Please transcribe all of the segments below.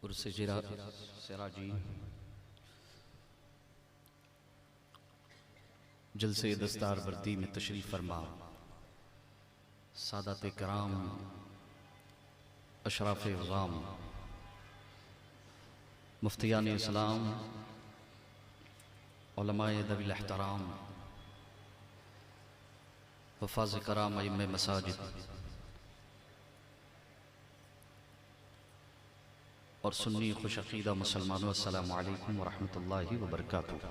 उर्स सिराजी जलसे दस्तार वर्दी में तशरीफ़ फरमा सादात कराम अशराफ ग़ाम मुफ्तियान इस्लाम उलमाए दविल एहतराम वफ़ाज़ कराम अइम्मे मसाजिद और सुन्नी खुश अक़ीदा मुसलमानों अस्सलामु अलैकुम व रहमतुल्लाहि व बरकातुहू।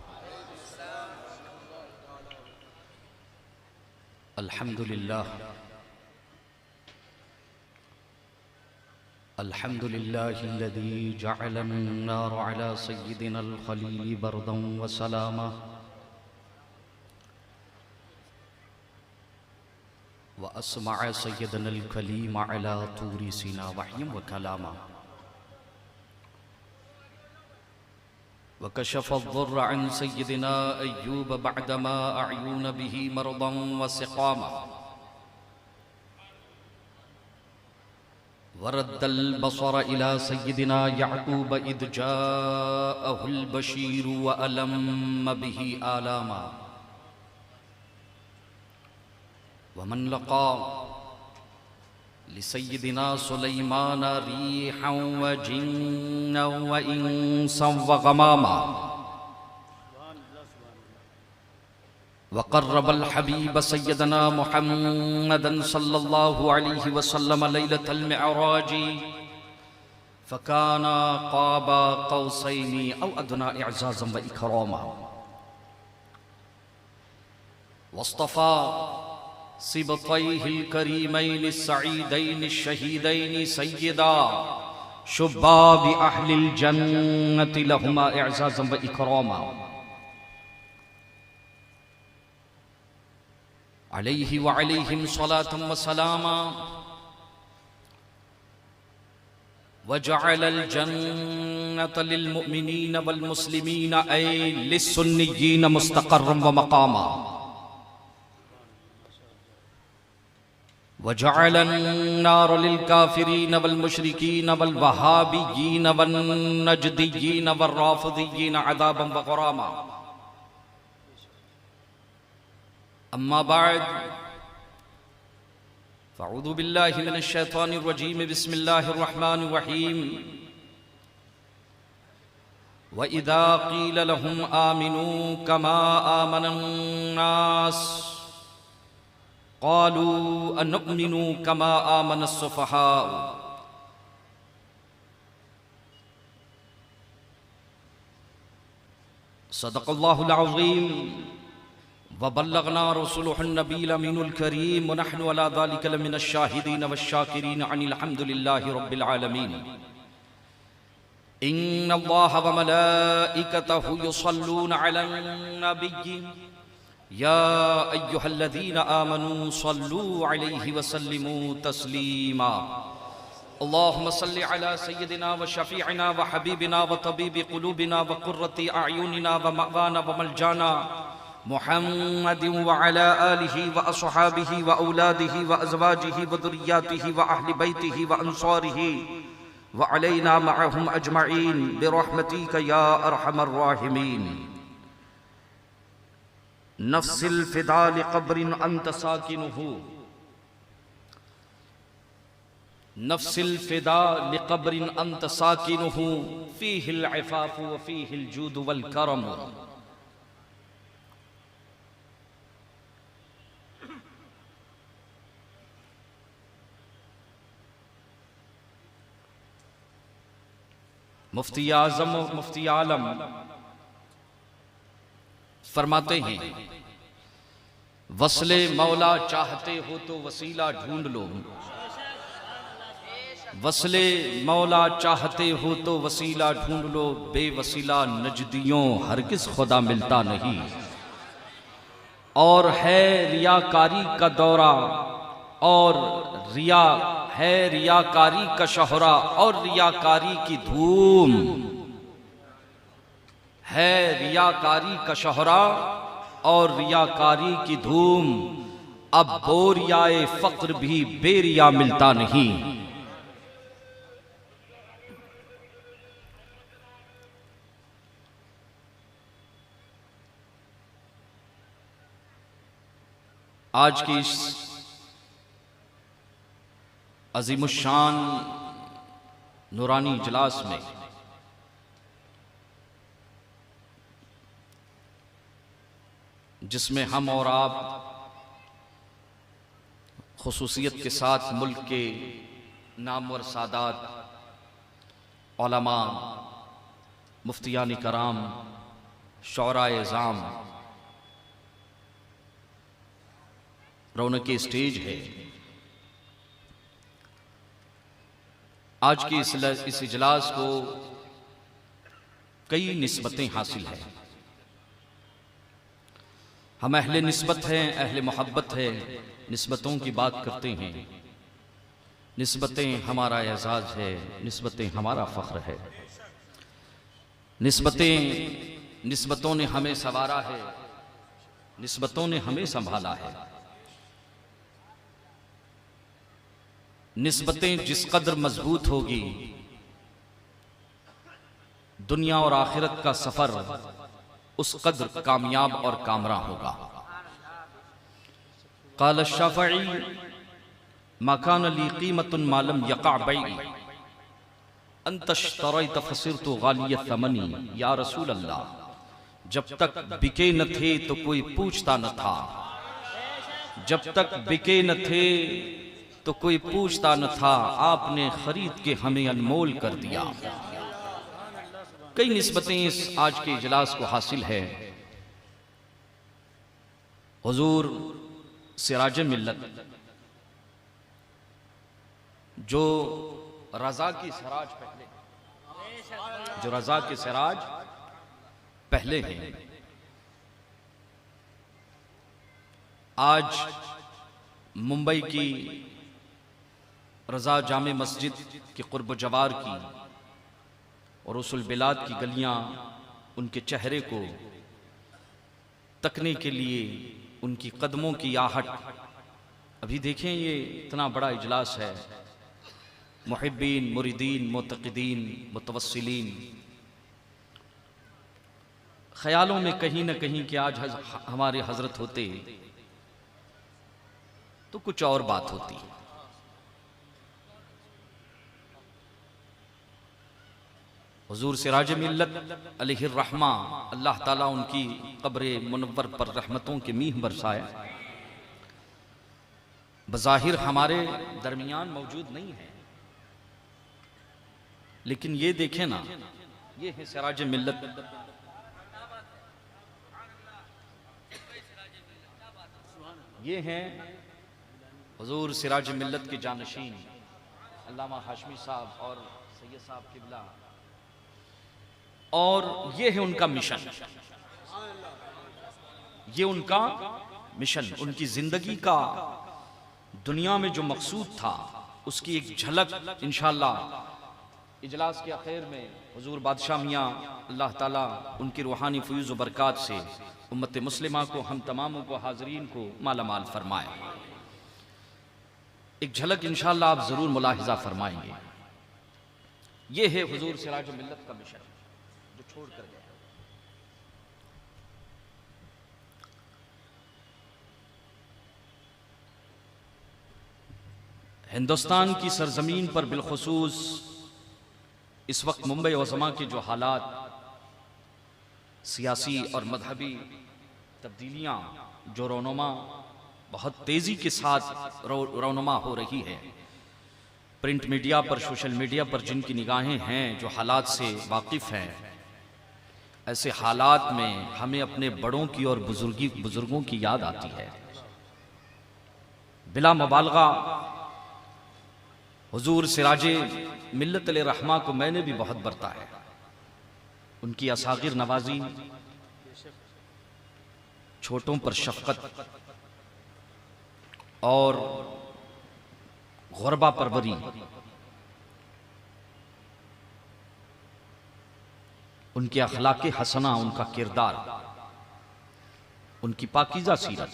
अल्हम्दुलिल्लाह अल्हम्दुलिल्लाहिल्लज़ी जअलन-नार अला सय्यिदिनल खलील बरदन व सलामा व अस्मअ सय्यिदनल कलीम अला तूरी सीना वहय्यन व कलामा वकशफ़ अज़्ज़ुर्र अन सय्यिदिना अय्यूब बअदमा अअयून बिही मरदन व सिक़ामा वरद्दल बसर इला सय्यिदिना यअक़ूब इज़ जाअहुल बशीर व अलम्म बिही आलामा वमन लक़ा लिसय्यिदिना सुलैमान रीहन व जिन्नन व इंसन व गमामा वक़र्रबल हबीब सय्यदना मुहम्मदन सल्लल्लाहु अलैहि वसल्लम लैलतल मिअराजी फ़काना क़ाबा क़ौसैनि औ अदना इअज़ाज़न व इकरामा वस्तफ़ा सिबतैहिल करीमैनि सईदैनि शहीदैनि सय्यदा शुब्बाबि अहलिल जन्नति लहुमा इअज़ाज़न व इकरामा अलैहि व अलैहिम सलातन व सलामा वजअलल जन्नत लिल मुमिनीन वल मुस्लिमीन ऐ लिस्सुन्निय्यीन मुस्तक़र्रन व मक़ामा वजअलन नार लिल काफिरीन वल मुशरिकीन वल वहाबिय्यीन वन नजदिय्यीन वर राफ़िदिय्यीन अज़ाबन व ग़रामा अम्मा बाद फ़अऊज़ु बिल्लाहि मिनश शैतानिर रजीम बिस्मिल्लाहिर रहमानिर रहीम व इज़ा क़ील लहुम आमिनू कमा आमनन नास क़ालू अनुमिनु कमा आमनस सुफ़हा सदक़ल्लाहुल अज़ीम व बल्लगना रसूलुहुन नबील अमीनुल करीम व नहनु अला ज़ालिका लमिनश शाहिदीन वश्शाकिरीन अनिल हम्दुलिल्लाहि रब्बिल आलमीन। इन्नल्लाहा व मलाइकतहु युसल्लूना अलन नबिय्यि या अय्युहल्लज़ीना आमनू सल्लू अलैहि व सल्लिमू तस्लीमा। अल्लाहुम्मा सल्लि अला सय्यिदिना व शफ़ीइना व हबीबिना व तबीबि क़ुलूबिना व क़ुर्रति अअयुनिना व मअवाना व मलजाना मुहम्मदिन व अला आलिहि व अस्हाबिहि व औलादिहि व अज़वाजिहि व ज़ुर्रिय्यतिहि व अहलि बैतिहि व अंसारिहि व अलैना मअहुम अजमईन बिरहमतिका या अरहमर राहिमीन। नफ्सिल फ़िदा लिक़ब्रिन अंत साकिनुहु नफ्सिल फ़िदा लिक़ब्रिन अंत साकिनुहु फ़ीहिल इफ़ाफ़ु व फ़ीहिल जूद वल करम। मुफ्ती आज़म और मुफ्ती आलम फरमाते हैं, वस्ले मौला चाहते हो तो वसीला ढूंढ लो, वस्ले मौला चाहते हो तो वसीला ढूंढ लो, बेवसीला नजदियों हरगिज़ खुदा मिलता नहीं। और है रियाकारी का दौरा और रिया है रियाकारी का शोहरा और रियाकारी की धूम है रियाकारी का शोहरा और रियाकारी की धूम। अब बोरियाए फक्र भी बेरिया मिलता नहीं। आज की इस अजीमुशान नूरानी इजलास में जिसमें हम और आप खुसूसियत के साथ मुल्क के नामवर सादात, उलमा, मुफ्तियान कराम, शौराए इज़ाम रौनक स्टेज है। आज के इस इजलास को कई निस्बतें हासिल हैं। हम अहले निस्बत हैं, अहले मोहब्बत है, निस्बतों की बात करते हैं। निस्बतें हमारा एजाज़ है, निस्बतें हमारा फ़ख्र है। निस्बतों ने हमें संवारा है, निस्बतों ने हमें संभाला है। निस्बतें जिस कदर मजबूत होगी, दुनिया और आखिरत का सफर उस कदर कामयाब और कामरा होगा। क़ाल शाफ़ई मा कान ली क़ीमतुन मा लम यक़अ बैई अंतश्तरैत फसिरतु गालिय थमनी। या रसूल अल्लाह, जब तक बिके न थे तो कोई पूछता न था, जब तक बिके न थे तो कोई पूछता न था, आपने खरीद के हमें अनमोल कर दिया। कई निस्बतें इस आज के इजलास को हासिल है। हुजूर सिराज मिल्लत, जो रजा की सिराज पहले, जो रजा के सिराज पहले हैं, आज मुंबई की रजा जामे मस्जिद के कुर्ब जवार की और उसल बिलाद की गलियां उनके चेहरे को तकने के लिए, उनकी कदमों की आहट। अभी देखें, ये इतना बड़ा इजलास है, मुहिब्बीन, मुरीदीन, मुतक़िदीन, मुतवस्सिलीन, ख्यालों में कहीं न कहीं कि आज हमारे हजरत होते तो कुछ और बात होती। हुजूर सिराज मिल्लत अलैहिर रहमा, अल्लाह ताला उनकी कब्र मुनव्वर पर रहमतों के मींह बरसाए, बज़ाहिर हमारे दरमियान मौजूद नहीं है, लेकिन ये देखें ना, ये है सिराज मिल्लत। ये हैं हुजूर सिराज मिल्लत के जानशीन अल्लामा हाशमी साहब और सैयद साहब किबला, और ये है उनका मिशन, ये उनका मिशन, उनकी जिंदगी का दुनिया में जो मकसूद था उसकी एक झलक इंशाअल्लाह इजलास के आखिर में हुजूर बादशाह मियाँ अल्लाह ताला उनकी रूहानी फयूज़ व बरक़ात से उम्मत मुस्लिमा को, हम तमामों को, हाज़रीन को मालामाल फरमाए। एक झलक इंशाअल्लाह आप ज़रूर मुलाहिज़ा फरमाएंगे। ये है हुजूर सिराज मिल्लत का मिशन जो छोड़ कर गया। हिंदुस्तान की सरजमीन पर बिलखुसूस इस वक्त मुंबई वज़मा के जो हालात, सियासी और मजहबी तब्दीलियाँ जो रौनुमा बहुत तेज़ी के साथ रौनुमा हो रही है, प्रिंट मीडिया पर, सोशल मीडिया पर जिनकी निगाहें हैं, जो हालात से वाकिफ़ हैं, ऐसे हालात में हमें अपने बड़ों की और बुजुर्गों की याद आती है। बिला मुबालगा हुजूर सिराजे मिल्लत रहमा को मैंने भी बहुत बरता है। उनकी असागिर नवाजी, छोटों पर शफ़क़त और गुरबा परवरी, उनके अखलाक़े हसना, उनका किरदार, उनकी पाकीज़ा सीरत,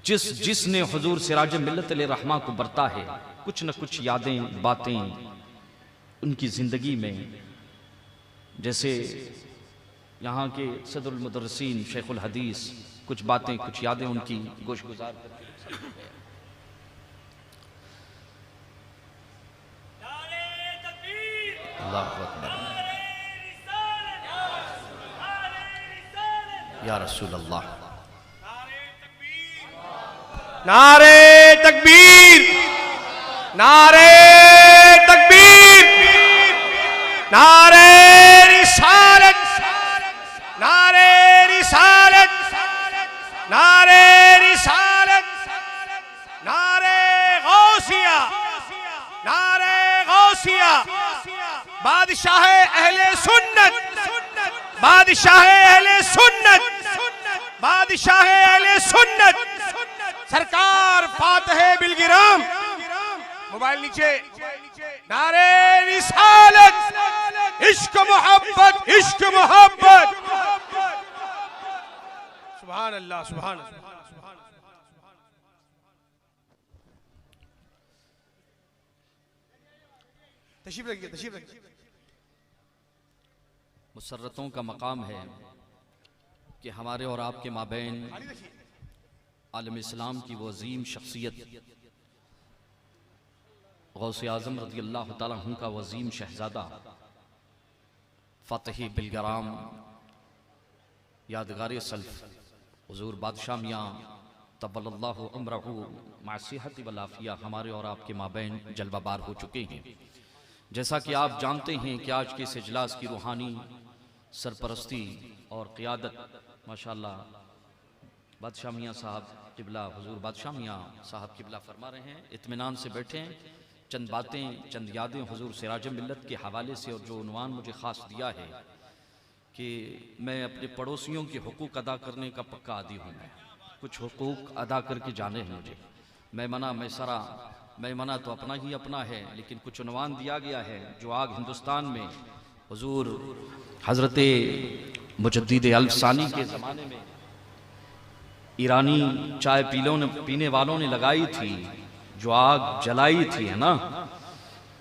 जिसने हुजूर सिराज मिल्लत रहमा को बरता है, कुछ न कुछ यादें, बातें उनकी ज़िंदगी में, जैसे यहाँ के सदरुल मुदर्रिसीन शेखुल हदीस कुछ बातें, कुछ यादें उनकी गोश गुजार करके अल्लाहु अकबर या रसूल अल्लाह। नारे तकबीर, नारे तकबीर, नारे रिसालत, नारे रिसालत, नारे रिसालत, नारे गौसिया, नारे गौसिया, बादशाह अहले सुन्नत, बादशाह अहले सुन्नत, बादशाह अहले सुन्नत सरकार फातह बिलगिराम। मोबाइल नीचे। नारे रिसालत, इश्क मोहब्बत, इश्क मोहब्बत। सुभान अल्लाह, सुभान अल्लाह। तशरीफ रखिए, तशरीफ रखिए। मुसर्रतों का मकाम है कि हमारे और आपके माबैन आलम इस्लाम की वो अजीम शख्सियत गौसे आज़म रज़ी अल्लाह ताला अन्हु का वज़ीम शहज़ादा फ़ातिह बिलगराम यादगार सल्फ़ हुज़ूर बादशाह मियाँ तब्बलल्लाहु उम्रहु मा सिहत व आफ़िया हमारे और आपके माबैन जलवाबार हो चुके हैं। जैसा कि आप जानते हैं कि आज के इस इजलास की रूहानी सरपरस्ती और क़ियादत माशाअल्लाह बादशाह मियाँ साहब किबला हुजूर बादशाह मियाँ साहब किबला फरमा रहे हैं। इत्मीनान से बैठें, चंद बातें, चंद यादें हुजूर सिराज मिल्लत के हवाले से और जो उन्वान मुझे ख़ास दिया है कि मैं अपने पड़ोसियों के हुकूक अदा करने का पक्का आदी हूँ। मैं कुछ हुकूक अदा करके जाने हैं मुझे। मैं मना तो अपना ही अपना है, लेकिन कुछ उन्वान दिया गया है जो आग हिंदुस्तान में हुजूर हज़रत मुजद्दिद अल्फ़सानी के ज़माने में ईरानी चाय पीने वालों ने लगाई थी, जो आग जलाई थी, है ना।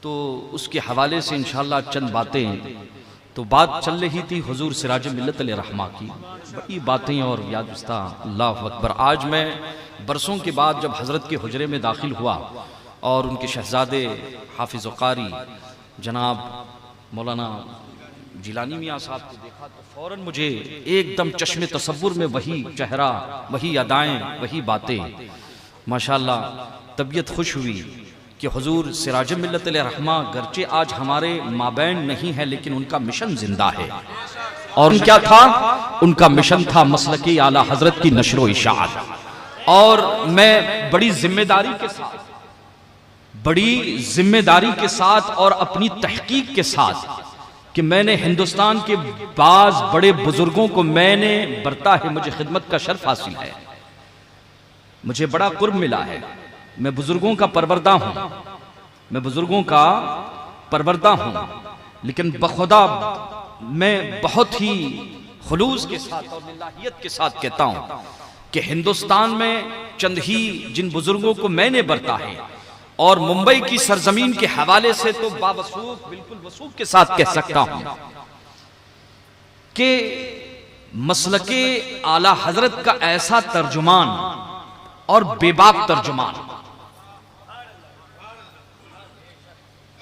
तो उसके हवाले से इंशाअल्लाह चंद बातें। तो बात चल रही थी हुजूर सिराज मिल्लत रहमा की, बड़ी बातें और यादस्ता। अल्लाहु अकबर। आज मैं बरसों के बाद जब हज़रत के हुजरे में दाखिल हुआ और उनके शहजादे हाफिज़ कारी जनाब मौलाना जिलानी मियाँ साहब को देखा तो फ़ौरन मुझे एकदम चश्मे तसव्वुर में वही चेहरा, वही अदाएं, वही बातें। माशाअल्लाह तबीयत खुश हुई कि हुजूर सिराज मिल्लत रहमा गर्चे आज हमारे माबैन नहीं है, लेकिन उनका मिशन जिंदा है। और क्या था? उनका मिशन था मसलके आला हजरत की नशरो इशाअत। और मैं बड़ी जिम्मेदारी के साथ और अपनी तहकीक के साथ कि मैंने हिंदुस्तान के बाज बड़े बुजुर्गों को मैंने बरता है, मुझे खिदमत का शर्फ हासिल है, मुझे बड़ा कुर्ब मिला है। मैं बुजुर्गों का परवरदा हूं, मैं बुजुर्गों का परवरदा हूं, लेकिन बखुदा मैं बहुत ही खुलूस के साथ और लिल्लाहियत के साथ कहता हूं कि हिंदुस्तान में चंद ही जिन बुजुर्गों को मैंने बरता है और मुंबई की सरजमीन के हवाले से तो बावसूख, बिल्कुल वसूख के साथ कह सकता हूं कि मसलके आला हजरत का ऐसा तर्जुमान और बेबाक तर्जुमान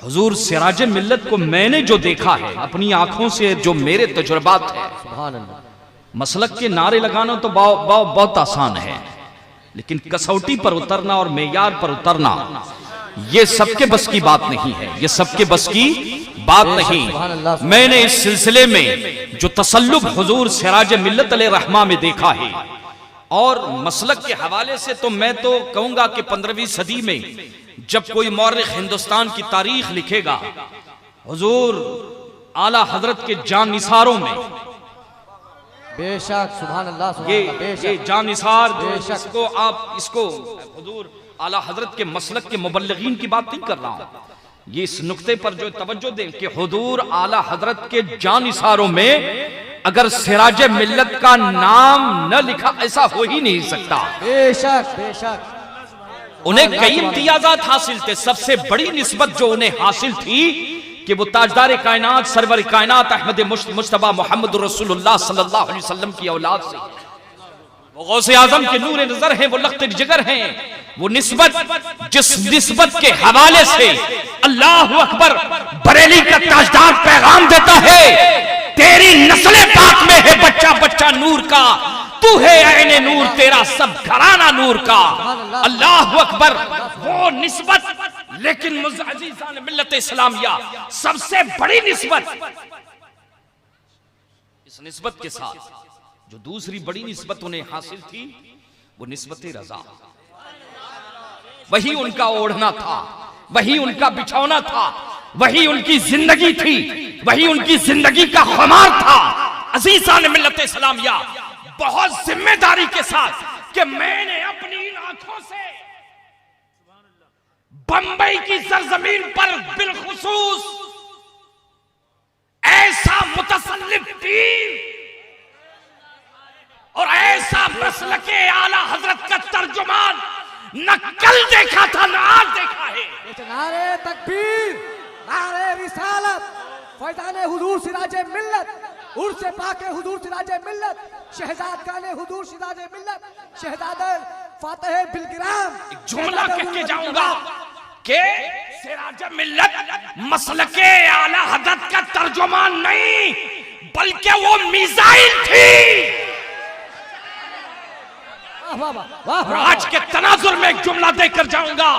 हुजूर सिराज मिल्लत को मैंने जो देखा है अपनी आंखों से, जो मेरे तजुर्बात है, सुभान अल्लाह। मसलक के नारे लगाना तो बहुत आसान है, लेकिन कसौटी पर उतरना और मेयार पर उतरना ये सबके बस की बात नहीं है, ये सबके बस की बात नहीं। मैंने इस सिलसिले में जो तसल्लुक हुजूर सिराज मिल्लत रहमा में देखा है और मसलक के हवाले से तो मैं तो कहूंगा कि 15वीं सदी में जब कोई मौर्रिख हिंदुस्तान की तारीख लिखेगा, हुजूर आला हजरत के जान निसारों में बेशक सुभान अल्लाह, ये जान निसार इसको हुजूर आला हजरत के मसलक के मुबल्लिगीन की बात नहीं कर रहा हूं, ये इस नुक्ते पर जो तवज्जो दें कि हुजूर आला हजरत के जान निसारों में अगर सिराज मिल्लत का नाम न लिखा ऐसा हो ही नहीं सकता। बेशक बेशक उन्हें कई इम्तियाजात हासिल थे, सबसे बड़ी निस्बत जो उन्हें हासिल थी कि वो ताजदार कायनात सरवर कायनात अहमद मुज्तबा मोहम्मद रसूलुल्लाह सल्लल्लाहु अलैहि वसल्लम की औलाद से गौसे आजम के नूर नजर हैं, वो लख्त जिगर हैं, वो निस्बत जिस निस्बत के हवाले से अल्लाह अकबर बरेली का ताजदार पैगाम देता है, तेरी नस्ल पाक में है बच्चा बच्चा नूर का, तू है ऐने नूर, तेरा सब घराना नूर का। अल्लाह अकबर, वो निस्बत, लेकिन अजीज़ान मिल्लत इस्लामिया सबसे बड़ी निस्बत, इस निस्बत के साथ जो दूसरी बड़ी निस्बत उन्हें हासिल थी वो निस्बत रजा। वही उनका ओढ़ना था, वही उनका बिछौना था, वही उनकी जिंदगी थी, वही उनकी जिंदगी का खुमार था। अजीज़ान मिल्लत इस्लामिया, बहुत जिम्मेदारी के साथ कि मैंने अपनी इन आंखों से बंबई की सरजमीन पर बिलखुसूस ऐसा मुतसल्लिफ पीर और ऐसा मसलके आला हजरत का तर्जुमान न कल देखा था न आज देखा है। नारे तकबीर, नारे रिसालत, फैज़ाने हुजूर सिराजे मिल्लत, उर्से पाके हुजूर सिराजे मिल्लत, शहजाद खाने हुजूर सिराजे मिल्लत, शहजादे फातिह बिलगिराम। एक जुमला कह के जाऊंगा कि सिराजे मिल्लत मसलके आला हजरत का तर्जुमान नहीं, बल्कि वो मिसाइल थी। और आज के तनाजुर में एक जुमला देकर जाऊंगा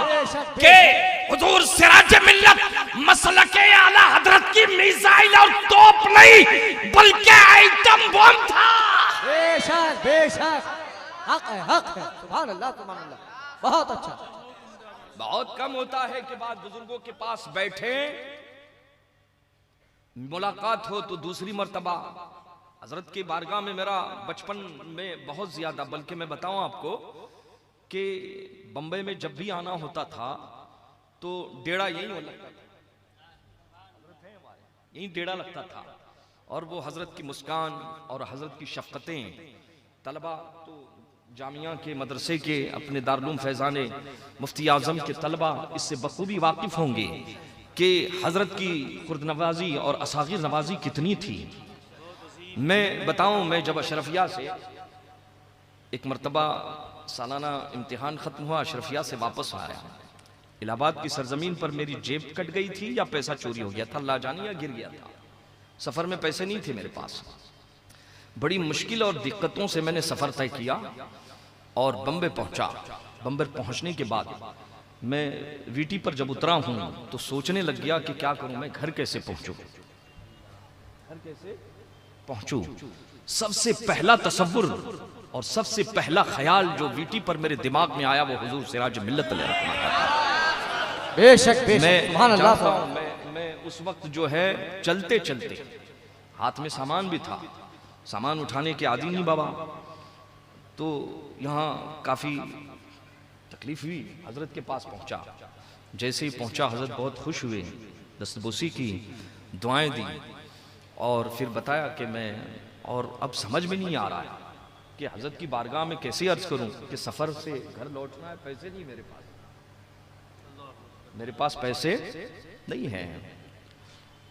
कि हुजूर सिराज मिल्लत मसलके आला हजरत की मिसाइल और तोप नहीं, बल्कि आइटम बम था। बेशक बेशक, हक है हक है, सुभान अल्लाह सुभान अल्लाह, बहुत अच्छा। बहुत कम होता है कि बाद बुजुर्गों के पास बैठे, मुलाकात हो तो दूसरी मर्तबा हजरत की बारगाह में मेरा बचपन में बहुत ज्यादा, बल्कि मैं बताऊं आपको कि बंबई में जब भी आना होता था तो डेढ़ा यही लगता था, यही डेढ़ा लगता था। और वो हजरत की मुस्कान और हजरत की शफकतें, तलबा तो जामिया के मदरसे के अपने दारुल फैज़ाने मुफ्ती आजम के तलबा इससे बखूबी वाकिफ होंगे कि हजरत की खुर्द नवाजी और असागिर नवाजी कितनी थी। मैं बताऊं, मैं जब अशरफिया से एक मरतबा सालाना इम्तिहान ख़त्म हुआ, अशरफिया से वापस आया, इलाहाबाद की सरजमीन पर मेरी जेब कट गई थी या पैसा चोरी हो गया था, अल्लाह जाने या गिर गया था। सफ़र में पैसे नहीं थे मेरे पास, बड़ी मुश्किल और दिक्कतों से मैंने सफ़र तय किया और बम्बे पहुंचा। बम्बे पहुंचने के बाद मैं वीटी पर जब उतरा हूं तो सोचने लग गया कि क्या करूं, मैं घर कैसे पहुंचूं, घर कैसे पहुंचूं। सबसे पहला तसव्वुर और सबसे पहला ख्याल जो वीटी पर मेरे दिमाग में आया वो हुजूर सिराज मिल्लत अलैहि। बेशक बेशक, सुभान अल्लाह। मैं उस वक्त जो है चलते चलते, हाथ में सामान भी था, सामान उठाने के आदी नहीं बाबा, तो यहाँ काफ़ी तकलीफ हुई। हजरत के पास पहुँचा, जैसे ही पहुँचा हजरत बहुत खुश हुए, दस्तबोसी की, दुआएं दी और फिर बताया कि मैं, और अब समझ में नहीं आ रहा है कि हजरत की बारगाह में कैसे अर्ज करूं कि सफ़र से घर लौटना है, पैसे नहीं मेरे पास, मेरे पास पैसे नहीं हैं,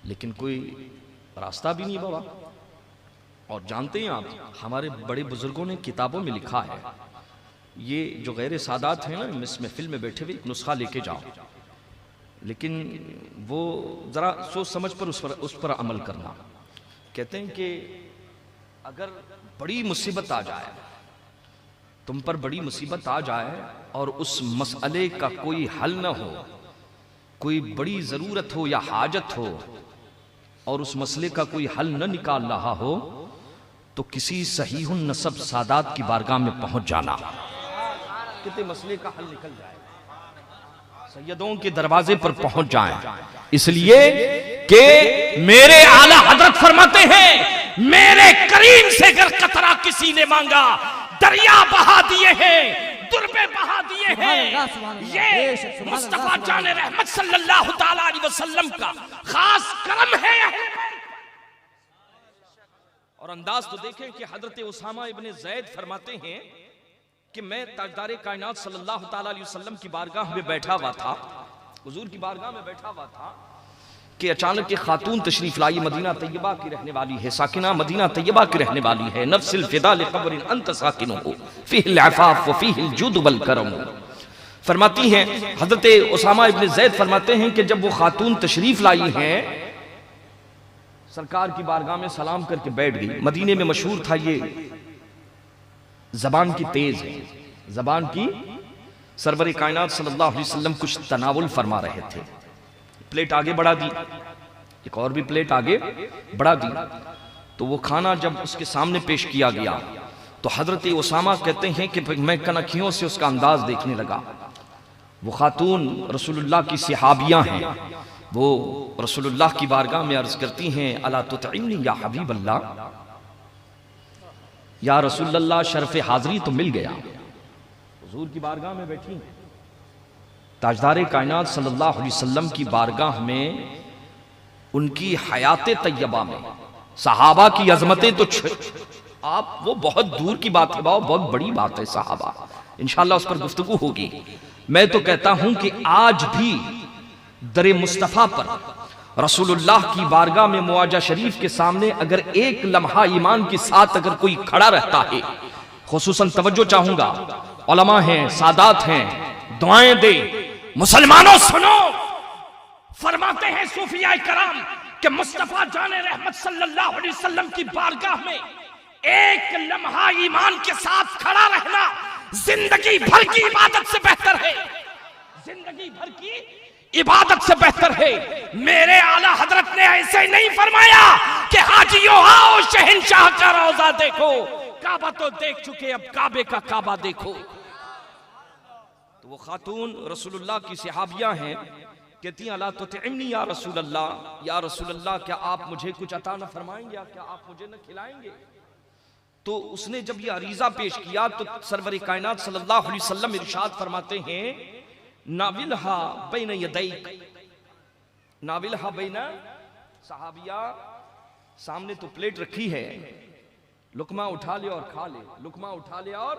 लेकिन कोई रास्ता भी नहीं बाबा। और जानते हैं आप, हमारे बड़े बुजुर्गों ने किताबों में लिखा है, ये जो गैर सादात हैं ना, इस महफिल में बैठे हुए एक नुस्खा लेके जाओ, लेकिन वो ज़रा सोच समझ पर उस पर अमल करना। कहते हैं कि अगर बड़ी मुसीबत आ जाए, तुम पर बड़ी मुसीबत आ जाए और उस मसले का कोई हल न हो, कोई बड़ी ज़रूरत हो या हाजत हो और उस मसले का कोई हल न निकाल रहा हो, तो किसी सहीहुन नसब सादात की बारगाह में पहुंच जाना, कितने मसले का हल निकल जाए, सैयदों के दरवाजे पर पहुंच जाएं। इसलिए कि मेरे आला हजरत फरमाते हैं, मेरे करीम से अगर कतरा किसी ने मांगा, दरिया बहा दिए हैं, दुर्बे बहा दिए हैं। ये मुस्तफा जान रहमत सल्लल्लाहु ताला अलैहि वसल्लम का खास करम है। और अंदाज तो देखें कि हजरत उसामा इब्ने ज़ैद फरमाते हैं कि मैं ताजदारे कायनात सल्लल्लाहु ताला अलैहि वसल्लम की बारगाह में बैठा हुआ था, हुजूर की बारगाह में बैठा हुआ था, कि अचानक एक खातून तशरीफ लाई, मदीना तैयबा की रहने वाली है, साकिना मदीना तैयबा की रहने वाली है। नफ्सिल फिदा लिक़ब्रिन अंत साकिनुहु फ़ीहिल अफ़ाफ़ व फ़ीहिल जुद वल करम। फरमाती हैं हज़रत उसामा इब्न ज़ैद फरमाते हैं कि जब वो खातून तशरीफ लाई हैं, सरकार की बारगाह में सलाम करके बैठ गई। मदीने में मशहूर था ये जबान की तेज है, जबान की। सरवर कायनात सल्लल्लाहु अलैहि वसल्लम कुछ तनावुल फरमा रहे थे, प्लेट आगे बढ़ा दी, एक और भी प्लेट आगे बढ़ा दी। तो वो खाना जब उसके सामने पेश किया गया तो हजरत उसामा कहते हैं कि मैं कनखियों से उसका अंदाज देखने लगा। वो खातून रसूलुल्लाह की सहाबियां हैं, वो रसूलुल्लाह की बारगाह में अर्ज करती हैं, अला तुतइमनी या हबीब अल्लाह, या रसूलुल्लाह शर्फ हाजरी तो मिल गया। हुजूर की बारगाह में बैठी हैं, ताजदार कायनात सल्लल्लाहु अलैहि वसल्लम की बारगाह में, उनकी हयात तैयबा में सहाबा की अजमतें तो आप वो बहुत दूर की बात है, बहुत बड़ी बात है सहाबा, इंशाअल्लाह उस पर गुफ्तगू होगी। मैं तो कहता हूं कि आज भी दरे मुस्तफा पर रसूलुल्लाह की बारगाह में मुआजा शरीफ के सामने अगर एक लम्हा ईमान के साथ अगर कोई खड़ा रहता है, खुसूसन तवज्जो चाहूंगा, उलमा हैं, सादात हैं, दुआएं दे, मुसलमानों सुनो। फरमाते हैं सूफिया कराम कि मुस्तफा जाने रहमत सल्लल्लाहु अलैहि वसल्लम की बारगाह में एक लम्हा ईमान के साथ खड़ा रहना जिंदगी भर की इबादत से बेहतर है, जिंदगी भर की इबादत से बेहतर है। मेरे आला हजरत ने ऐसे नहीं फरमाया कि हाजियों आओ शहंशाह का रोजा देखो, काबा तो देख चुके अब काबे का काबा देखो। तो वो खातून रसूलुल्लाह की सहाबियां हैं, कहती हैं अला तुतइमनी या रसूलल्लाह, या रसूलल्लाह क्या आप मुझे कुछ अता न फरमाएंगे, क्या आप मुझे न खिलाएंगे। तो उसने जब ये अरीजा पेश किया तो सरवर कायनात सल्लल्लाहु अलैहि वसल्लम इरशाद फरमाते हैं, नाविलहा बैन यदैक, नाविलहा बैन, सहाबिया सामने तो प्लेट रखी है, लुकमा उठा ले और खा ले, लुकमा उठा ले और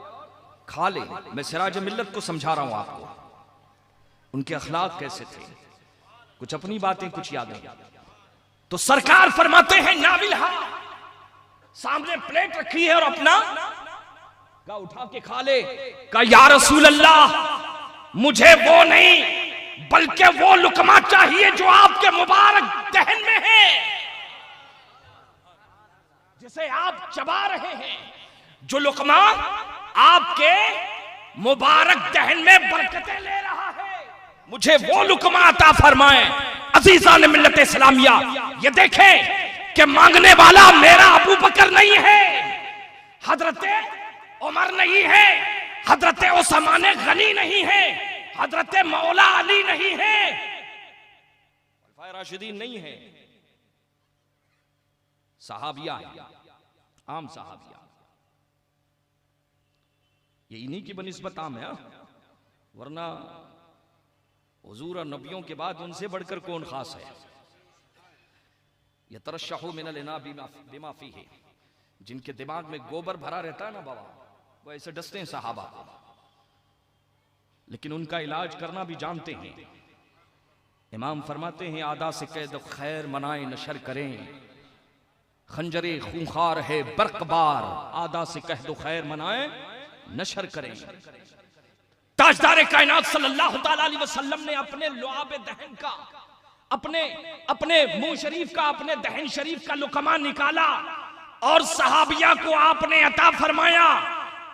खा ले। मैं सिराज मिल्लत को समझा रहा हूं आपको, उनके अखलाक कैसे थे, कुछ अपनी बातें कुछ यादें। तो सरकार फरमाते हैं नाविलहा, सामने प्लेट रखी है और अपना का उठा के खा ले। का या रसूल अल्लाह मुझे वो नहीं बल्कि वो लुकमा चाहिए जो आपके मुबारक दहन में है, जिसे आप चबा रहे हैं, जो लुकमा आपके मुबारक दहन में बरकतें ले रहा है, मुझे वो लुकमा अता फरमाए। अजीजान मिल्लत इस्लामिया, ये देखें कि मांगने वाला मेरा अबू बकर नहीं है, हजरत उमर नहीं है, हजरत उस्मान गनी नहीं है, हजरत मौला अली नहीं है, राशिदीन नहीं है, सहाबिया है, आम सहाबिया। ये इन्हीं की बनिस्बत आम है, वरना हुजूर और नबियों के बाद उनसे बढ़कर कौन खास है। यतरशहु मिनल इना बिमा फीही, जिनके दिमाग में गोबर भरा रहता है ना बाबा, वो ऐसे डसते हैं सहाबा, लेकिन उनका इलाज करना भी जानते हैं। इमाम फरमाते हैं आदा से कह दो खैर मनाए नशर करें, खंजरे खूंखार है बर्कबार, आदा से कह दो खैर मनाए नशर करें। ताजदार कायनात सल्लल्लाहु ताला अलैहि वसल्लम ने अपने लुआब दहन का, अपने मुंह शरीफ का, अपने दहन शरीफ का लुकमा निकाला और सहाबिया को आपने अता फरमाया।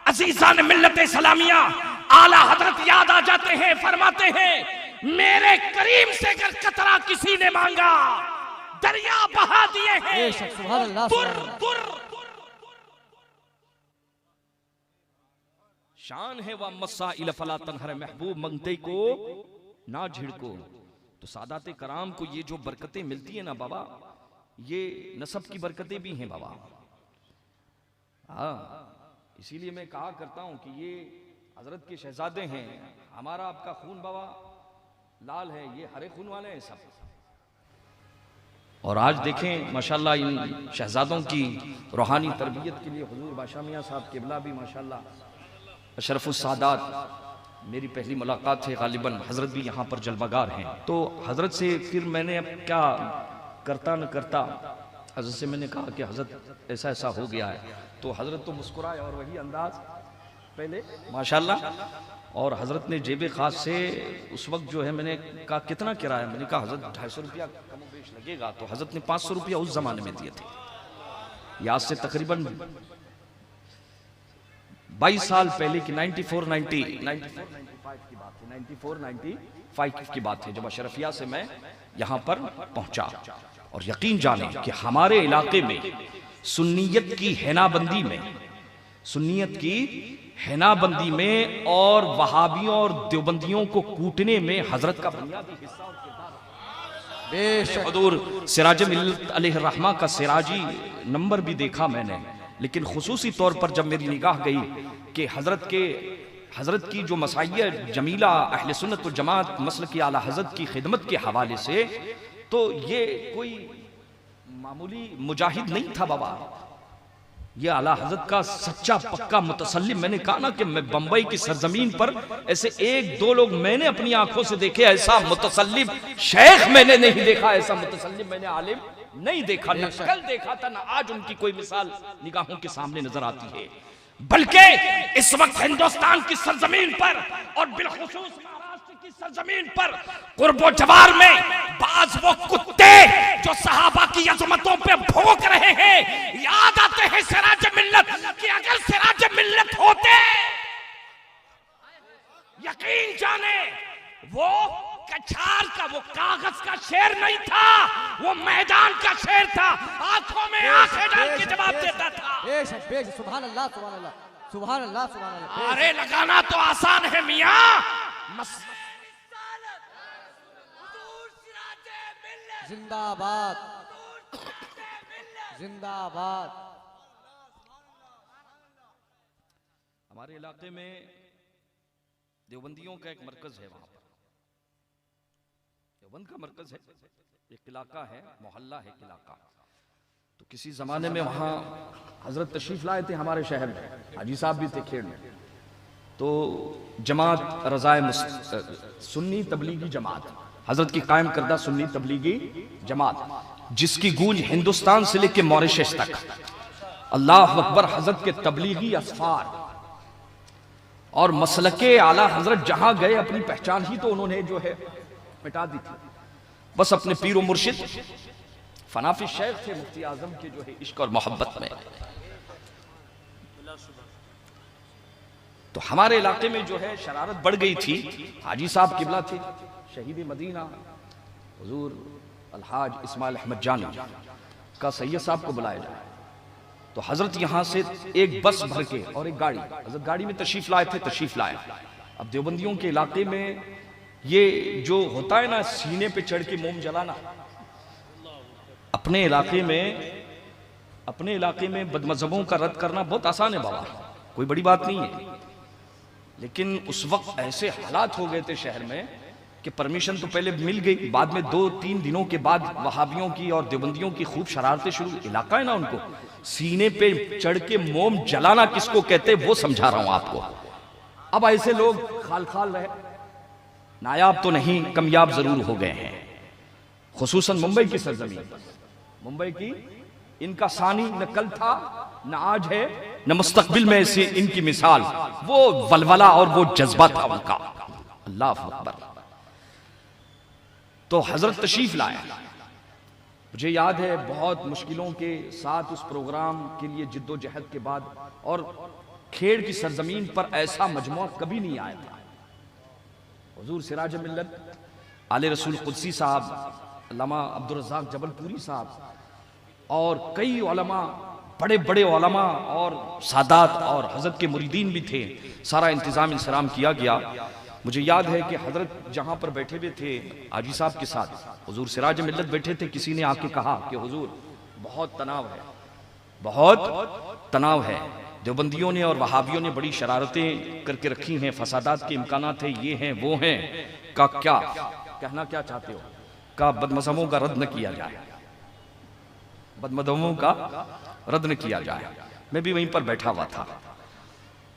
अजीजान मिल्लत इस्लामिया, आला हजरत याद आ जाते हैं, फरमाते हैं मेरे करीम से अगर कतरा किसी ने मांगा दरिया बहा दिए हैं। सुभान अल्लाह, शान है वह मसाइल फला तनहर, महबूब मंगते को ना झिड़को। तो सादाते कराम को ये जो बरकतें मिलती है ना बाबा, ये नसब की बरकतें भी हैं बाबा। हाँ, इसीलिए मैं कहा करता हूं कि ये हजरत के शहजादे हैं, हमारा आपका खून बाबा लाल है, ये हरे खून वाले हैं सब। और आज देखें माशाल्लाह इन शहजादों की रूहानी तरबियत के लिए हुजूर बादशाह मियां साहब किबला भी माशाल्लाह अशरफुस सादात मेरी पहली मुलाकात है, गालिबन हज़रत भी यहाँ पर जलवागार हैं। तो हज़रत से फिर मैंने अब क्या करता न करता हज़रत से मैंने कहा कि हज़रत ऐसा ऐसा हो गया है। तो हज़रत तो मुस्कुराए और वही अंदाज पहले माशाल्लाह। और हज़रत ने जेब ख़ास से उस वक्त जो है, मैंने कहा कितना किराया, मैंने कहा हज़रत 250 रुपया कम बेश लगेगा। तो हज़रत ने 500 रुपया उस ज़माने में दिए थे। आज से तकरीबन 22 साल पहले की 94-95 की बात है, जब अशरफिया से मैं यहाँ पर पहुँचा। और यकीन जाने कि हमारे इलाके में सुन्नियत की हैनाबंदी में और वहाबियों और देवबंदियों को कूटने में हजरत का बुनियादी हिस्सा और किरदार। हुजूर सिराज मिल्लत अलैहिर्रहमा का सिराजी नंबर भी देखा मैंने, लेकिन खुसूसी तौर पर जब मेरी निगाह गई कि हजरत की जो मसाइया जमीला अहले सुन्नत व जमात मसलक की आला हजरत की खिदमत के हवाले से, तो ये कोई मामूली मुजाहिद नहीं था बाबा, ये आला हजरत का सच्चा पक्का मुतसल्लिम। मैंने कहा ना कि मैं बंबई की सरजमीन पर ऐसे एक दो लोग मैंने अपनी आंखों से देखे, ऐसा मुतसल्लिम शेख मैंने नहीं देखा, ऐसा मुतसल्लिम मैंने आलिम नहीं देखा, न कल देखा था ना आज उनकी कोई मिसाल निगाहों के सामने नजर आती है। बल्कि इस वक्त हिंदुस्तान की सरजमीन पर और बिलखुसूस महाराष्ट्र की सरजमीन पर कुर्बो जवार में बाज वो कुत्ते जो सहाबा की अजमतों पे भौंक रहे हैं, याद आते हैं सिराज मिल्लत कि अगर सिराज मिल्लत होते, यकीन जाने वो कछार का, वो कागज का शेर नहीं था, वो मैदान का शेर था, आंखों में आंखें डाल के जवाब देता था। सुभान अल्लाह सुभान अल्लाह सुभान अल्लाह सुभान अल्लाह। अरे लगाना तो आसान है मियां, जिंदाबाद जिंदाबाद। हमारे इलाके में देवबंदियों का एक मरकज है, वहां पर देवबंद का मरकज है, एक इलाका है, मोहल्ला है इलाका। तो किसी जमाने में वहां हजरत तशरीफ लाए थे हमारे शहर में, हाजी साहब भी थे खेड़ में। तो जमात रज़ाए सुन्नी तबलीगी जमात, हजरत की कायम करदा सुन्नी तबलीगी जमात, जिसकी गूंज हिंदुस्तान से लेकर मॉरिशस तक, अल्लाह अकबर, हजरत के तबलीगी असफार और मसलके आला हजरत जहां गए अपनी पहचान ही तो उन्होंने जो है मिटा दी थी। बस अपने पीर व मुर्शिद फनाफी शेख थे मुफ्ती आजम के जो है इश्क और मोहब्बत में। तो हमारे इलाके में जो है शरारत बढ़ गई थी। हाजी साहब किबला थे, शहीद मदीना हुजूर अलहाज इस्माइल अहमद जानी का सैयद साहब को बुलाया जाए। तो हजरत यहाँ से एक बस भर के और एक गाड़ी, हजरत गाड़ी में तशरीफ लाए थे, तशरीफ लाए। अब देवबंदियों के इलाके में ये जो होता है ना, सीने पे चढ़ के मोम जलाना, अपने इलाके में बदमज़हबों का रद्द करना बहुत आसान है बाबा, कोई बड़ी बात नहीं है। लेकिन उस वक्त ऐसे हालात हो गए थे शहर में कि परमिशन तो पहले मिल गई, बाद में 2-3 दिनों के बाद वहाबियों की और देवबंदियों की खूब शरारतें शुरू। इलाका है ना, उनको सीने पे चढ़ के मोम जलाना किसको कहते वो समझा रहा हूं आपको। अब ऐसे लोग खाल खाल रहे, नायाब तो नहीं कामयाब जरूर हो गए हैं, खुसूसन मुंबई की सरजमीन, मुंबई की इनका सानी न कल था न आज है न मुस्तकबिल में से इनकी मिसाल, वो वलवला और वो जज्बा था उनका। अल्लाह अकबर। तो हजरत तशरीफ लाए, मुझे याद है बहुत मुश्किलों के साथ उस प्रोग्राम के लिए जिद्दोजहद के बाद, और खेड़ की सरजमीन पर ऐसा मजमुआ कभी नहीं आया था। हुजूर सिराज मिल्लत आले रसूल कुदसी साहब, अल्लामा अब्दुल रज़्ज़ाक़ जबलपुरी साहब और कई उलमा, बड़े बड़े उलमा और सादात और हजरत के मुरीदीन भी थे। सारा इंतज़ाम इंसराम किया गया। मुझे याद है कि हजरत जहाँ पर बैठे हुए थे हाजी साहब के साथ, हुजूर सिराज मिल्लत बैठे थे। किसी ने आके कहा कि हुजूर बहुत तनाव है, देवबंदियों ने और वहाबियों ने बड़ी शरारतें करके रखी हैं, फसादात के इम्कानात है, ये हैं वो हैं, का क्या कहना क्या चाहते हो? का बदमज़हबों का रद्द न किया जाए, बदमज़हबों का रद्द न किया जाए। मैं भी वहीं पर बैठा हुआ था।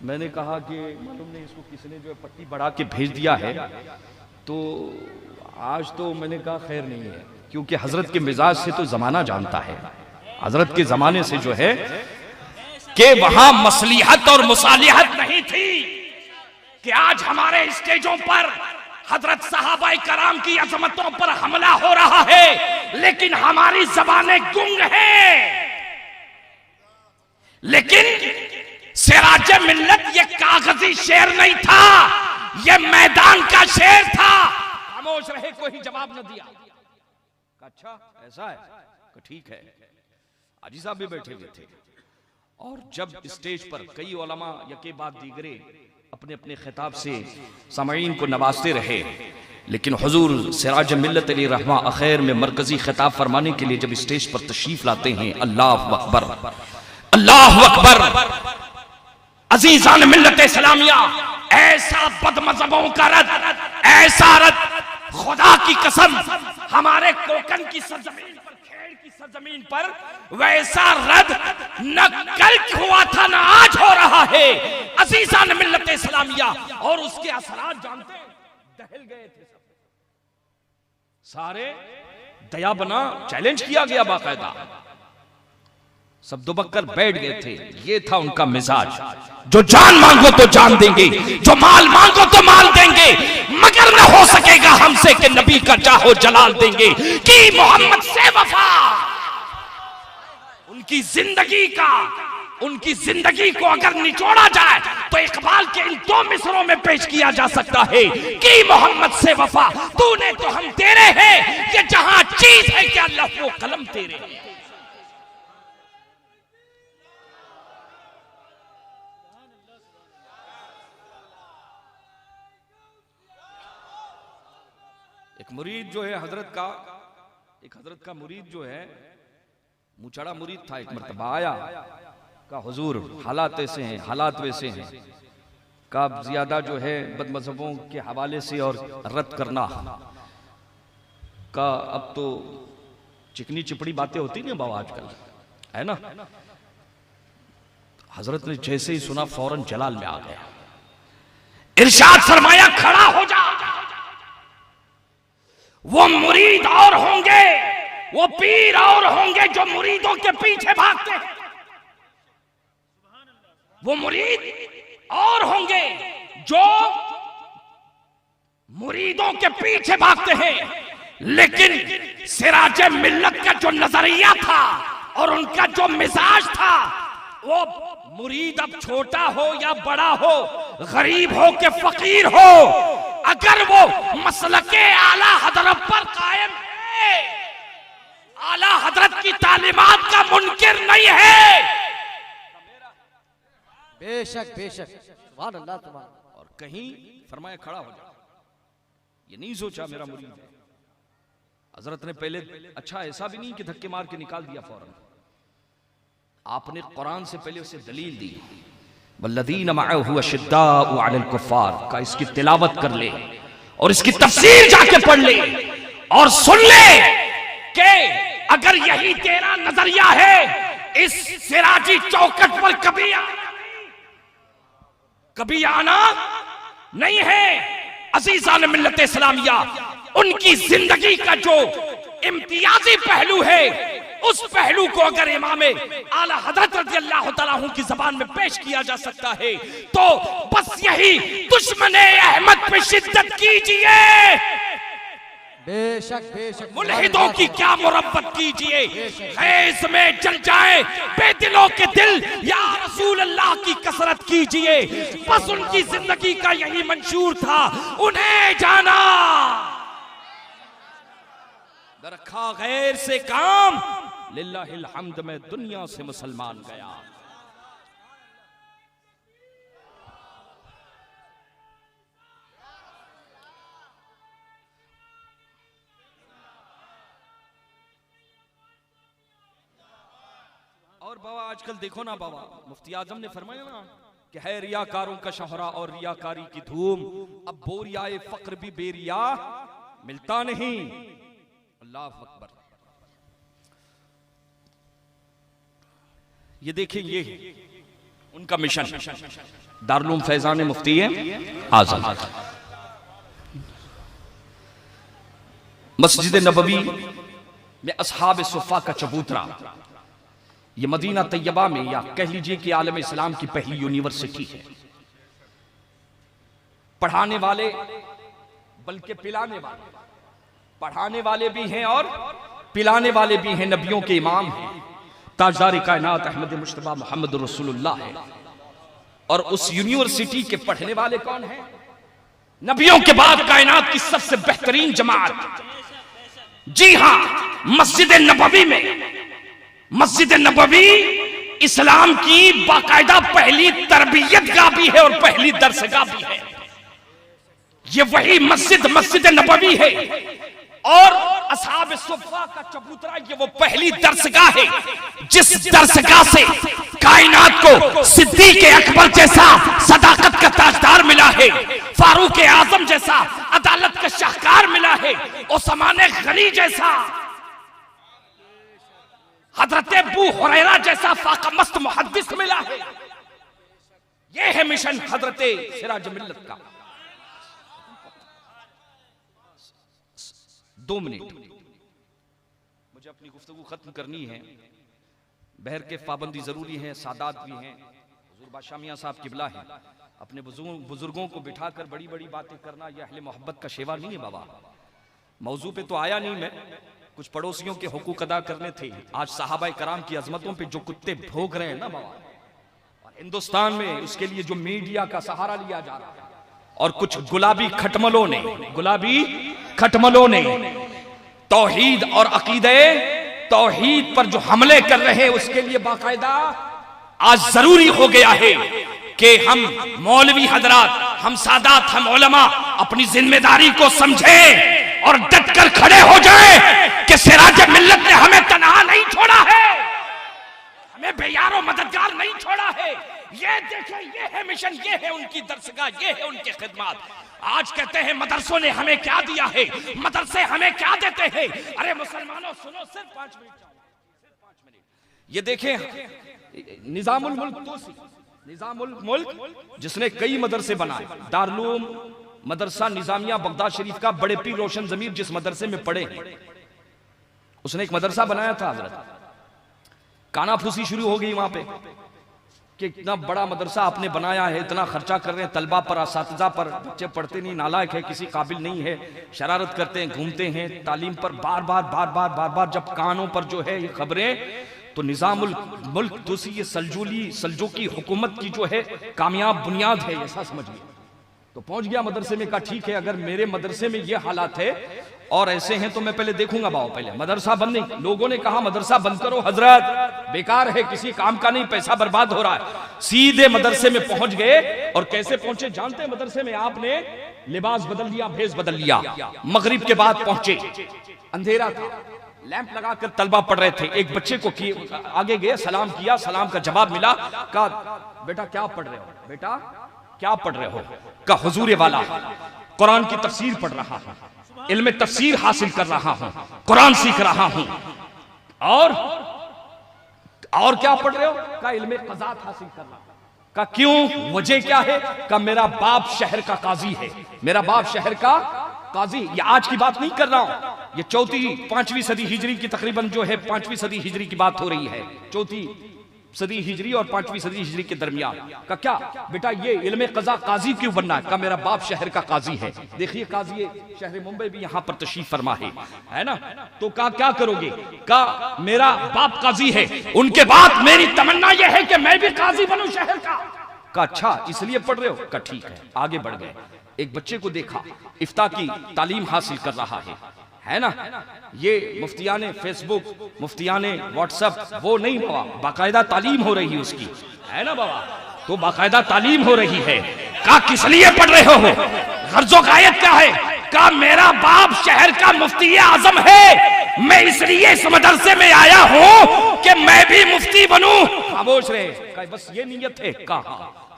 मैंने कहा कि मालूम नहीं इसको किसने जो है पट्टी बढ़ा के भेज दिया है, तो आज तो मैंने कहा खैर नहीं है, क्योंकि हजरत के मिजाज से तो जमाना जानता है, हजरत के जमाने से जो है कि वहां मसलिहत और मुसालिहत नहीं थी कि आज हमारे स्टेजों पर हजरत सहाबाए कराम की अजमतों पर हमला हो रहा है, लेकिन हमारी जबानें गुंग हैं। लेकिन सिराज मिल्लत ये कागजी शेर नहीं था, ये मैदान का शेर था। खामोश रहे, कोई जवाब न दिया। अच्छा ऐसा है, ठीक है। हाजी साहब भी बैठे हुए थे, और जब स्टेज पर कई उलमा यके बाद दीगरे अपने अपने खिताब से सामईन को नवाजते रहे, लेकिन हुजूर सिराज मिल्लत अली रहमा आखिर में मरकजी खिताब फरमाने के लिए जब स्टेज पर तशरीफ लाते हैं, अल्लाह अकबर, अल्लाह अकबर। अजीजान मिल्लत इस्लामिया, ऐसा बदमज़हबों का रद, ऐसा रद, खुदा की कसम हमारे कोकन की सरजमीन पर, खेड़ की सरजमीन पर वैसा रद न कल हुआ था न आज हो रहा है। अजीजान मिल्लत इस्लामिया, और उसके असरात जानते हैं, दहल गए थे सारे। दया बना चैलेंज किया गया बाकायदा, सब दुबक्कर बैठ गए थे। ये था उनका मिजाज, जो जान मांगो तो जान देंगे, जो माल मांगो तो माल देंगे, मगर न हो सकेगा हमसे कि नबी का जाहो जलाल देंगे कि मोहम्मद से वफा। उनकी जिंदगी को अगर निचोड़ा जाए तो इकबाल के इन दो मिसरों में पेश किया जा सकता है कि मोहम्मद से वफा तूने तो हम तेरे हैं, ये जहां चीज है क्या अल्लाह वो कलम तेरे है। एक मुरीद जो है हजरत का मुरीद जो है, मुचड़ा मुरीद था, एक मर्तबा आया का हुजूर हालात ऐसे हैं, हालात वैसे हैं, का ज्यादा जो है बदमज़हबों के हवाले से और रद्द करना का अब तो चिकनी चिपड़ी बातें होती नहीं बाबा आजकल, है ना। हजरत ने जैसे ही सुना फौरन जलाल में आ गया, इरशाद फरमाया खड़ा हो जा। वो मुरीद और होंगे, वो पीर और होंगे जो मुरीदों के पीछे भागते हैं, वो मुरीद और होंगे जो मुरीदों के पीछे भागते हैं। लेकिन सिराज मिल्लत का जो नजरिया था और उनका जो मिजाज था, वो मुरीद अब छोटा हो या बड़ा हो, गरीब हो के फकीर हो, अगर वो मसलके आला हजरत पर कायम है, आला हजरत की तालीमात का मुनकिर नहीं है। बेशक बेशक, सुभान अल्लाह सुभान। और कहीं फरमाया खड़ा हो जा, ये नहीं सोचा मेरा मुरीद है। हजरत ने पहले अच्छा ऐसा भी नहीं कि धक्के मार के निकाल दिया फौरन, आपने कुरान से पहले उसे दलील दी, वल्लज़ीना मअहु अशिद्दाउ अलल कुफ़ार का इसकी तिलावत कर ले और इसकी तफसीर जाके पढ़ ले और सुन ले कि अगर यही तेरा नजरिया है, इस सिराजी चौकट पर कभी आना नहीं है। अज़ीज़ान मिल्लत इस्लामिया, उनकी जिंदगी का जो इम्तियाजी पहलू है, उस पहलू को अगर इमाम आला हजरत रज़ियल्लाहु तआला अन्हु की जबान में पेश किया जा सकता है तो बस यही दुश्मने अहमद पे शिद्दत कीजिए, बेशक बेशक, मुल्हिदों की क्या मुरब्बत कीजिए, खैस में जल जाए बेदिलों के दिल, या रसूल अल्लाह की कसरत कीजिए। बस उनकी जिंदगी का यही मंशूर था, उन्हें जाना रखा गैर से काम, लिल्लाहिल हम्द में दुनिया से मुसलमान गया। और बाबा आजकल देखो ना बाबा, मुफ्ती आजम ने फरमाया ना कि है रियाकारों का शोहरा और रियाकारी की धूम, अब बोरियाए फक्र भी बेरिया मिलता नहीं। अल्लाह अकबर। ये देखें, उनका मिशन दारुल उलूम फैजान मुफ्ती आजम। मस्जिद नबवी में असहाब सुफ़ा का चबूतरा, ये मदीना तैयबा में या कह लीजिए कि आलम इस्लाम की पहली यूनिवर्सिटी है। पढ़ाने वाले बल्कि पिलाने वाले, पढ़ाने वाले भी हैं और पिलाने वाले भी हैं, नबियों के इमाम हैं, ताजदार कायनात अहमद मुश्तबा मोहम्मद रसूलुल्लाह है। और उस यूनिवर्सिटी के पढ़ने वाले कौन हैं? नबियों के बाद कायनात की सबसे बेहतरीन जमात। जी हां, मस्जिद नबवी में, मस्जिद नबवी इस्लाम की बाकायदा पहली तरबियतगाह भी है और पहली दरसगाह भी है। ये वही मस्जिद नबवी है और असहाब सुफ़ा का चबूतरा ये वो पहली दरसगाह है जिस दरसगाह से कायनात को सिद्दीक़ अकबर जैसा सदाकत का ताजदार मिला है, फारूक आजम जैसा अदालत का शाहकार मिला है, उस्मान गनी जैसा, हजरत अबू हुरैरा जैसा फाक़मस्त मुहद्दिस मिला है। यह है मिशन हजरत सिराज मिल्लत का। 2 मिनट मुझे अपनी गुफ्तगू खत्म करनी है। बहर के पाबंदी जरूरी है, सादात भी हैं। हुजूर बादशाह मियां साहब किबला है, अपने बुजुर्गों को बिठाकर बड़ी बड़ी बातें करना यह अहले मोहब्बत का शेवा नहीं है बाबा। मौजू पे तो आया नहीं मैं, कुछ पड़ोसियों के हुकूक अदा करने थे। आज सहाबाए कराम की अजमतों पे जो कुत्ते भोग रहे हैं ना बाबा, और हिंदुस्तान में उसके लिए जो मीडिया का सहारा लिया जा रहा है और कुछ गुलाबी खटमलों ने तौहीद और अकीदे तौहीद पर जो हमले कर रहे हैं, उसके लिए बाकायदा आज जरूरी हो गया है कि हम मौलवी हजरात, हम सादात, हम उलमा अपनी जिम्मेदारी को समझें और डटकर खड़े हो जाएं कि सिराज मिल्लत ने हमें तन्हा नहीं छोड़ा है, हमें बेयारो मददगार नहीं छोड़ा है। ये देखें, ये है मिशन, ये है उनकी दरसगाह, ये है उनकी खिदमत। आज कहते हैं मदरसों ने हमें क्या दिया है, मदरसे हमें क्या देते हैं। अरे मुसलमानों सुनो, सिर्फ 5 मिनट, सिर्फ 5 मिनट। ये देखें निजामुल मुल्क जिसने कई मदरसे बनाए, दारुल मदरसा निजामिया बगदाद शरीफ का बड़े पीर रोशन जमीर जिस मदरसे में पढ़े, उसने एक मदरसा बनाया था हजरत। कानाफूसी शुरू हो गई वहां पे कि इतना बड़ा मदरसा आपने बनाया है, इतना खर्चा कर रहे हैं तलबा पर, असातिज़ा पर, बच्चे पढ़ते नहीं, नालायक है, किसी काबिल नहीं है, शरारत करते हैं, घूमते हैं तालीम पर। बार बार जब कानों पर जो है ये खबरें, तो निजामुल मुल्क दूसरी ये सल्जूकी हुकूमत की जो है कामयाब बुनियाद है, ऐसा समझिए। तो पहुंच गया मदरसे में, कहा ठीक है, अगर मेरे मदरसे में ये हालात है और ऐसे हैं तो मैं पहले देखूंगा बाबा, पहले मदरसा बंद नहीं। लोगों ने कहा मदरसा बंद करो हजरत, बेकार है, किसी काम का नहीं, पैसा बर्बाद हो रहा है। सीधे मदरसे में पहुंच गए और कैसे पहुंचे जानते हैं? मदरसे में आपने लिबास बदल लिया, भेष बदल लिया। मगरिब के बाद पहुंचे, अंधेरा था, लैंप लगाकर तलबा पढ़ रहे थे। एक बच्चे को आगे गए, सलाम किया, सलाम का जवाब मिला। कहा बेटा क्या पढ़ रहे हो, बेटा क्या पढ़ रहे हो? कहा हुजूर वाला कुरान की तफसीर पढ़ रहा हूं, इल्म तफसीर हासिल कर रहा हूं, कुरान सीख रहा हूं। और क्या पढ़ रहे हो? कहा इल्म क़ज़ात हासिल कर रहा हूं। कहा क्यों, वजह क्या है? कहा मेरा बाप शहर का काजी है, मेरा बाप शहर का काजी। ये आज की बात नहीं कर रहा हूं, ये 4वीं-5वीं सदी हिजरी की तकरीबन जो है 5वीं सदी हिजरी की बात हो रही है, 4वीं सदी हिजरी और 5वीं सदी हिजरी के दरमियान। का क्या बेटा ये इल्म क़ज़ा काजी क्यों बनना है? का मेरा बाप शहर का काजी है। देखिए काजी शहर मुंबई भी यहाँ पर तशरीफ फरमा है ना। तो का क्या करोगे? का मेरा बाप काजी है, उनके बाद मेरी तमन्ना यह है कि मैं भी काजी बनूं शहर का। का अच्छा इसलिए पढ़ रहे हो? का ठीक है। आगे बढ़ गए, एक बच्चे को देखा इफ्ता की तालीम हासिल कर रहा है ना। ये मुफ्तियाने फेसबुक, मुफ्तियाने व्हाट्सएप वो नहीं बाबा, बाकायदा तालीम हो रही है उसकी, है ना बाबा। तो बाकायदा तालीम हो रही है। का किस लिए पढ़ रहे हो? गर्जो गायत क्या है? का मेरा बाप शहर का मुफ्ती आजम है, मैं इसलिए इस मदरसे में आया हूं कि मैं भी मुफ्ती बनूं। खामोश रहे। का बस ये नीयत है? का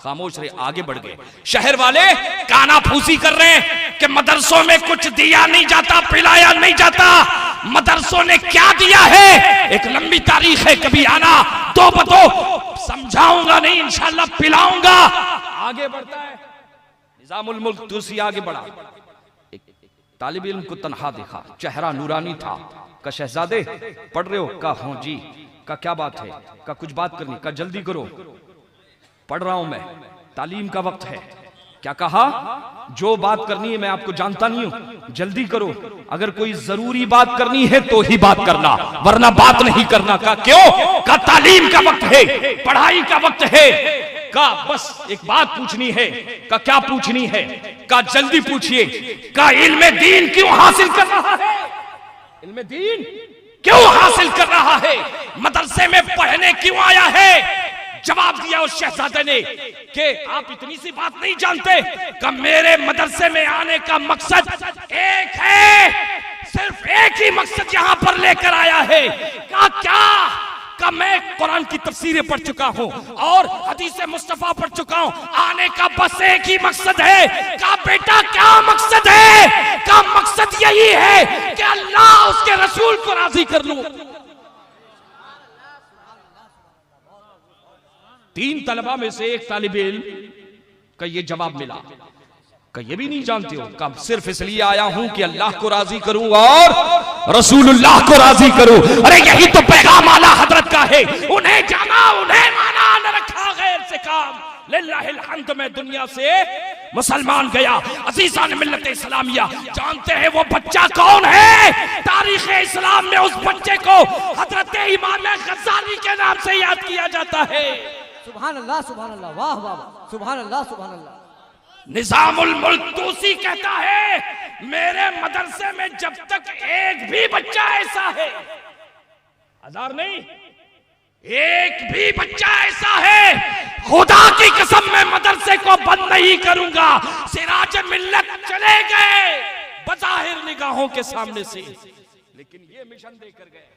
खामोश रहे, आगे बढ़ गए। शहर वाले कानाफूसी कर रहे हैं कि मदरसों में कुछ दिया नहीं जाता, पिलाया नहीं जाता। मदरसों ने क्या दिया है, एक लंबी तारीख है, कभी आना, दो बतो, समझाऊंगा नहीं, इंशाल्लाह पिलाऊंगा। आगे बढ़ता है निजामुल मुल्क तुसी, आगे बढ़ा। एक तालिब इल्म को तन्हा देखा, चेहरा नूरानी था। का शहजादे पढ़ रहे हो? का हूं जी। का क्या बात है? का कुछ बात करनी। का जल्दी करो, पढ़ रहा हूं मैं, तालीम का वक्त है। क्या कहा? जो बात करनी है, मैं आपको जानता नहीं हूं, जल्दी करो। अगर कोई जरूरी बात करनी है तो ही बात करना, वरना बात नहीं करना। का क्यों? का तालीम का वक्त है, पढ़ाई का वक्त है। का बस एक बात पूछनी है। का क्या पूछनी है? का जल्दी पूछिए। का इल्म दीन क्यों हासिल कर रहा है? इल्म दीन क्यों हासिल कर रहा है? मदरसे में पढ़ने क्यों आया है? जवाब दिया उस शहजादे ने कि आप इतनी सी बात नहीं जानते कि मेरे मदरसे में आने का मकसद एक है, सिर्फ एक ही मकसद यहां पर लेकर आया है। क्या? का मैं कुरान की तफसीरें पढ़ चुका हूं और हदीस मुस्तफा पढ़ चुका हूं, आने का बस एक ही मकसद है। का बेटा क्या मकसद है? का मकसद यही है कि अल्लाह उसके रसूल को राजी कर लूं। 3 तलबा में से एक तालिब इल्म का ये जवाब मिला। का ये भी नहीं जानते हो? का सिर्फ इसलिए आया हूं कि अल्लाह को राजी करूं और रसूलुल्लाह को राजी करूं। अरे यही तो पैगाम आला हजरत का है। उन्हें जाना, उन्हें माना, न रखा गैर से काम। लिल्लाहिल हम्द में दुनिया से मुसलमान गया। अजीज़ान मिल्लत इस्लामिया, जानते हैं वो बच्चा कौन है? तारीख इस्लाम में उस बच्चे को हजरत इमाम गज़ाली के नाम से याद किया जाता है। सुभान अल्लाह, सुभान अल्लाह, वाह वाह, सुभान अल्लाह, सुभान अल्लाह। निजामुल मुल्क तूसी कहता है, मेरे मदरसे में जब तक एक भी बच्चा ऐसा है, 1000 नहीं, एक भी बच्चा ऐसा है, खुदा की कसम मैं मदरसे को बंद नहीं करूंगा। सिराज मिल्लत चले गए बज़ाहिर निगाहों के सामने से, लेकिन ये मिशन देकर गए,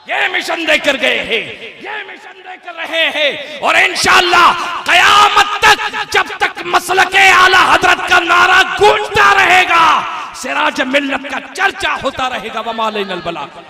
ये मिशन देकर गए हैं, ये मिशन देकर रहे हैं। और इंशाअल्लाह क़यामत तक, जब तक मसलके आला हजरत का नारा गूंजता रहेगा, सिराज मिल्लत का चर्चा होता रहेगा। वमा अलैनल बलाग।